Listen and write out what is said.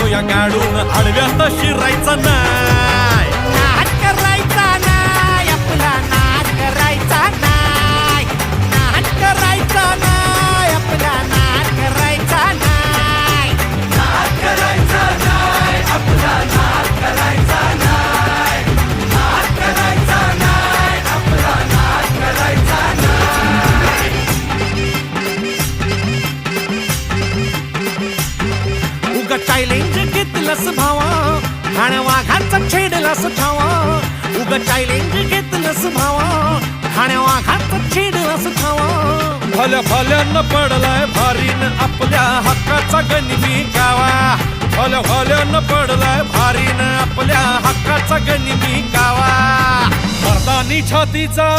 घेऊया गाडून आडव्यात शिरायचं नाही. नाद करायचा नाही आपला, नाद करायचा नाही, नाद करायचा नाही आपला, नाद करायचा नाही, नाद करायचा नाही आपला, नाद करायचा नाही, नाद करायचा नाही आपला, नाद करायचा नाही. उगा चॅलेंज घेतलंस भावा, ठाण्या वाघाचा छेडलास ठावा. उगा चॅलेंज घेतलंस भावा, ठाण्या वाघाचा छेडलास ठावा. भल्या भल्यानं पडलाय भारीन आपल्या हक्काचा गनिमी गावा. भल्या भल्यानं पडलाय भारीन आपल्या हक्काचा गनिमी गावा. मर्दानी छातीचा